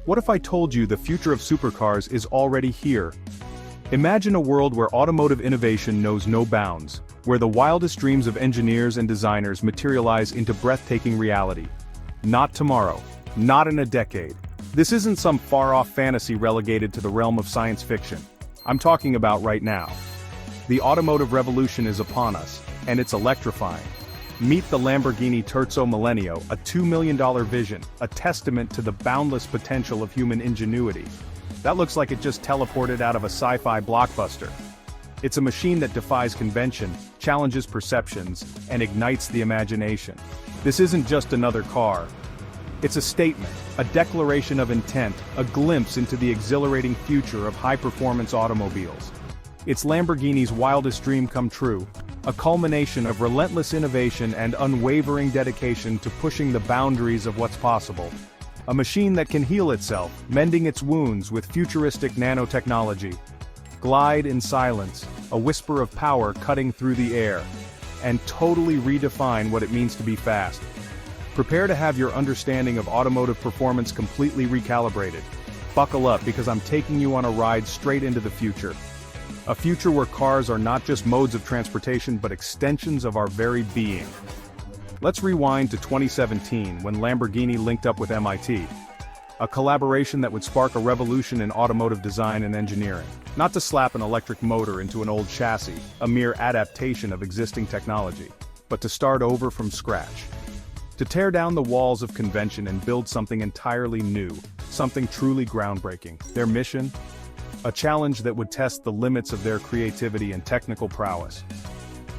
What if I told you the future of supercars is already here? Imagine a world where automotive innovation knows no bounds, where the wildest dreams of engineers and designers materialize into breathtaking reality. Not tomorrow, not in a decade. This isn't some far-off fantasy relegated to the realm of science fiction. I'm talking about right now. The automotive revolution is upon us, and it's electrifying. Meet the Lamborghini Terzo Millennio, a $2 million vision, a testament to the boundless potential of human ingenuity. That looks like it just teleported out of a sci-fi blockbuster. It's a machine that defies convention, challenges perceptions, and ignites the imagination. This isn't just another car. It's a statement, a declaration of intent, a glimpse into the exhilarating future of high-performance automobiles. It's Lamborghini's wildest dream come true, a culmination of relentless innovation and unwavering dedication to pushing the boundaries of what's possible. A machine that can heal itself, mending its wounds with futuristic nanotechnology. Glide in silence, a whisper of power cutting through the air, and totally redefine what it means to be fast. Prepare to have your understanding of automotive performance completely recalibrated. Buckle up because I'm taking you on a ride straight into the future. A future where cars are not just modes of transportation but extensions of our very being. Let's rewind to 2017 when Lamborghini linked up with MIT. A collaboration that would spark a revolution in automotive design and engineering. Not to slap an electric motor into an old chassis, a mere adaptation of existing technology, but to start over from scratch. To tear down the walls of convention and build something entirely new, something truly groundbreaking. Their mission? A challenge that would test the limits of their creativity and technical prowess.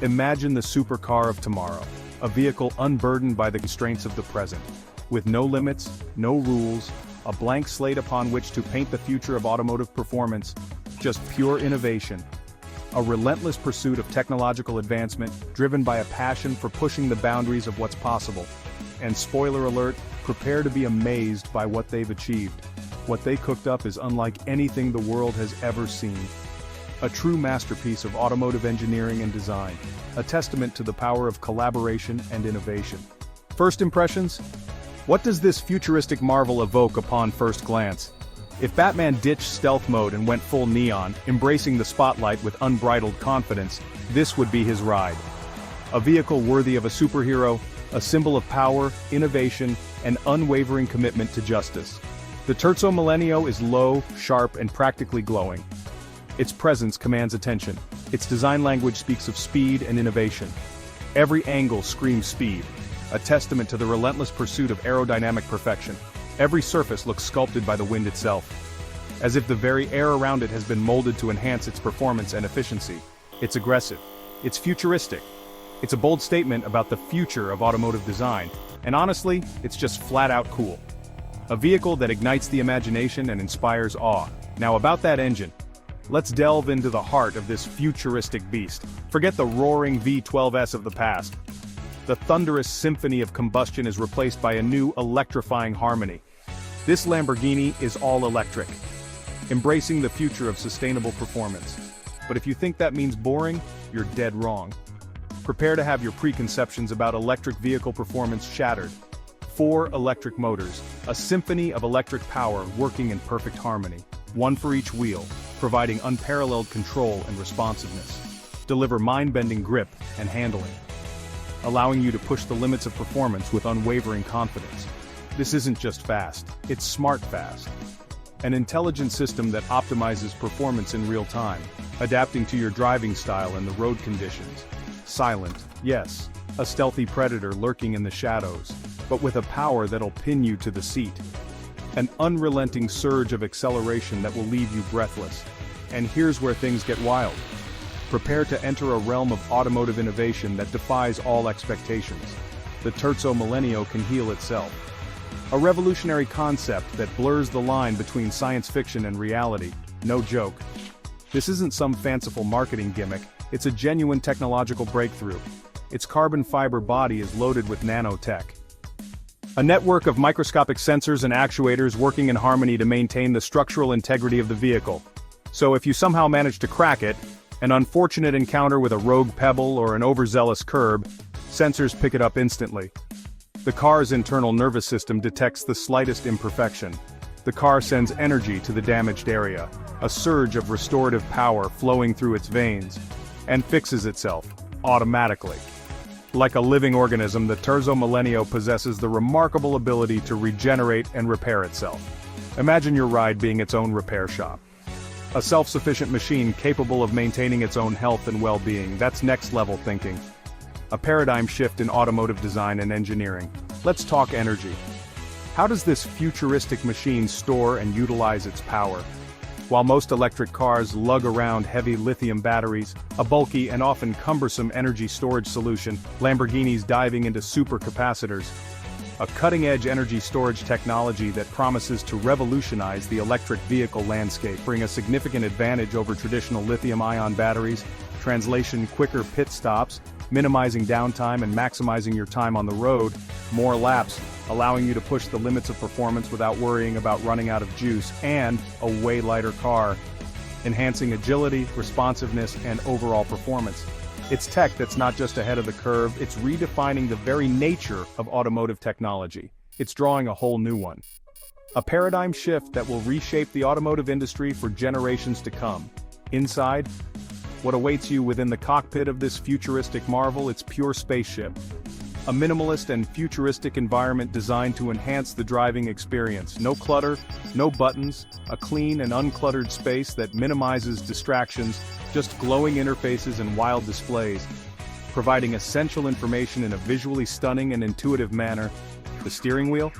Imagine the supercar of tomorrow, a vehicle unburdened by the constraints of the present, with no limits, no rules, a blank slate upon which to paint the future of automotive performance, just pure innovation. A relentless pursuit of technological advancement, driven by a passion for pushing the boundaries of what's possible. And spoiler alert, prepare to be amazed by what they've achieved. What they cooked up is unlike anything the world has ever seen. A true masterpiece of automotive engineering and design, a testament to the power of collaboration and innovation. First impressions? What does this futuristic marvel evoke upon first glance? If Batman ditched stealth mode and went full neon, embracing the spotlight with unbridled confidence, this would be his ride. A vehicle worthy of a superhero, a symbol of power, innovation, and unwavering commitment to justice. The Terzo Millennio is low, sharp, and practically glowing. Its presence commands attention. Its design language speaks of speed and innovation. Every angle screams speed, a testament to the relentless pursuit of aerodynamic perfection. Every surface looks sculpted by the wind itself, as if the very air around it has been molded to enhance its performance and efficiency. It's aggressive. It's futuristic. It's a bold statement about the future of automotive design, and honestly, it's just flat-out cool. A vehicle that ignites the imagination and inspires awe. Now about that engine. Let's delve into the heart of this futuristic beast. Forget the roaring V12s of the past. The thunderous symphony of combustion is replaced by a new electrifying harmony. This Lamborghini is all electric, embracing the future of sustainable performance. But if you think that means boring, you're dead wrong. Prepare to have your preconceptions about electric vehicle performance shattered. 4 electric motors, a symphony of electric power working in perfect harmony. One for each wheel, providing unparalleled control and responsiveness. Deliver mind-bending grip and handling, allowing you to push the limits of performance with unwavering confidence. This isn't just fast, it's smart fast. An intelligent system that optimizes performance in real time, adapting to your driving style and the road conditions. Silent, yes, a stealthy predator lurking in the shadows, but with a power that'll pin you to the seat. An unrelenting surge of acceleration that will leave you breathless. And here's where things get wild. Prepare to enter a realm of automotive innovation that defies all expectations. The Terzo Millennio can heal itself. A revolutionary concept that blurs the line between science fiction and reality. No joke. This isn't some fanciful marketing gimmick, it's a genuine technological breakthrough. Its carbon fiber body is loaded with nanotech. A network of microscopic sensors and actuators working in harmony to maintain the structural integrity of the vehicle. So if you somehow manage to crack it, an unfortunate encounter with a rogue pebble or an overzealous curb, sensors pick it up instantly. The car's internal nervous system detects the slightest imperfection, the car sends energy to the damaged area, a surge of restorative power flowing through its veins, and fixes itself, automatically. Like a living organism, the Terzo Millennio possesses the remarkable ability to regenerate and repair itself. Imagine your ride being its own repair shop. A self-sufficient machine capable of maintaining its own health and well-being. That's next-level thinking. A paradigm shift in automotive design and engineering. Let's talk energy. How does this futuristic machine store and utilize its power? While most electric cars lug around heavy lithium batteries, a bulky and often cumbersome energy storage solution, Lamborghini's diving into supercapacitors, a cutting-edge energy storage technology that promises to revolutionize the electric vehicle landscape, bring a significant advantage over traditional lithium-ion batteries, translation quicker pit stops, minimizing downtime and maximizing your time on the road, more laps, allowing you to push the limits of performance without worrying about running out of juice, and a way lighter car, enhancing agility, responsiveness, and overall performance. It's tech that's not just ahead of the curve, it's redefining the very nature of automotive technology. It's drawing a whole new one. A paradigm shift that will reshape the automotive industry for generations to come. Inside, what awaits you within the cockpit of this futuristic marvel? It's pure spaceship. A minimalist and futuristic environment designed to enhance the driving experience. No clutter, no buttons, a clean and uncluttered space that minimizes distractions, just glowing interfaces and wild displays, providing essential information in a visually stunning and intuitive manner. The steering wheel?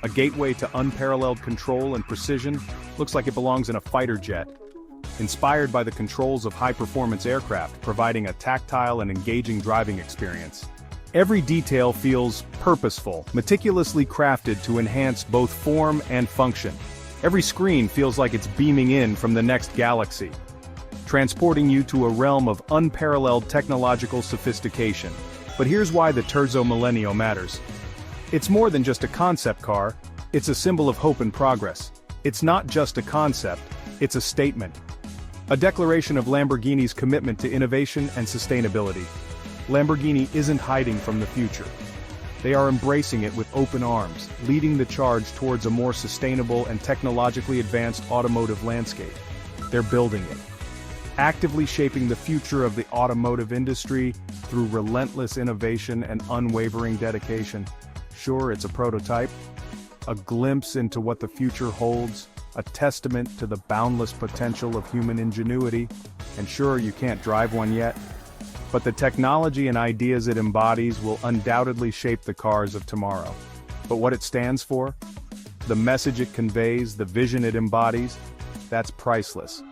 A gateway to unparalleled control and precision, looks like it belongs in a fighter jet. Inspired by the controls of high-performance aircraft, providing a tactile and engaging driving experience. Every detail feels purposeful, meticulously crafted to enhance both form and function. Every screen feels like it's beaming in from the next galaxy, transporting you to a realm of unparalleled technological sophistication. But here's why the Terzo Millennio matters. It's more than just a concept car, it's a symbol of hope and progress. It's not just a concept, it's a statement. A declaration of Lamborghini's commitment to innovation and sustainability. Lamborghini isn't hiding from the future. They are embracing it with open arms, leading the charge towards a more sustainable and technologically advanced automotive landscape. They're building it, actively shaping the future of the automotive industry through relentless innovation and unwavering dedication. Sure, it's a prototype, a glimpse into what the future holds, a testament to the boundless potential of human ingenuity, and sure, you can't drive one yet, but the technology and ideas it embodies will undoubtedly shape the cars of tomorrow. But what it stands for? The message it conveys, the vision it embodies, that's priceless.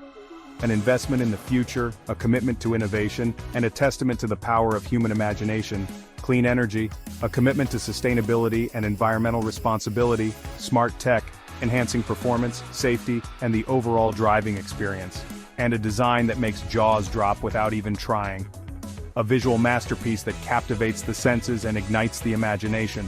An investment in the future, a commitment to innovation, and a testament to the power of human imagination. Clean energy, a commitment to sustainability and environmental responsibility, smart tech, enhancing performance, safety, and the overall driving experience. And a design that makes jaws drop without even trying. A visual masterpiece that captivates the senses and ignites the imagination.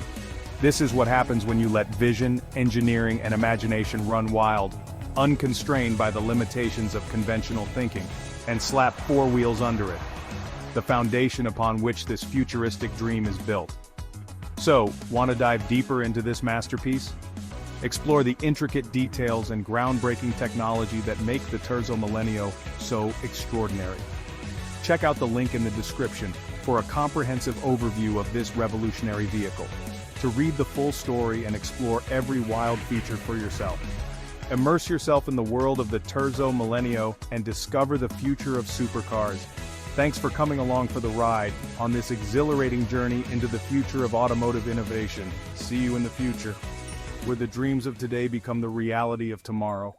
This is what happens when you let vision, engineering, and imagination run wild, unconstrained by the limitations of conventional thinking, and slap four wheels under it. The foundation upon which this futuristic dream is built. So, want to dive deeper into this masterpiece? Explore the intricate details and groundbreaking technology that make the Terzo Millennio so extraordinary. Check out the link in the description for a comprehensive overview of this revolutionary vehicle. To read the full story and explore every wild feature for yourself. Immerse yourself in the world of the Terzo Millennio and discover the future of supercars. Thanks for coming along for the ride on this exhilarating journey into the future of automotive innovation. See you in the future, where the dreams of today become the reality of tomorrow.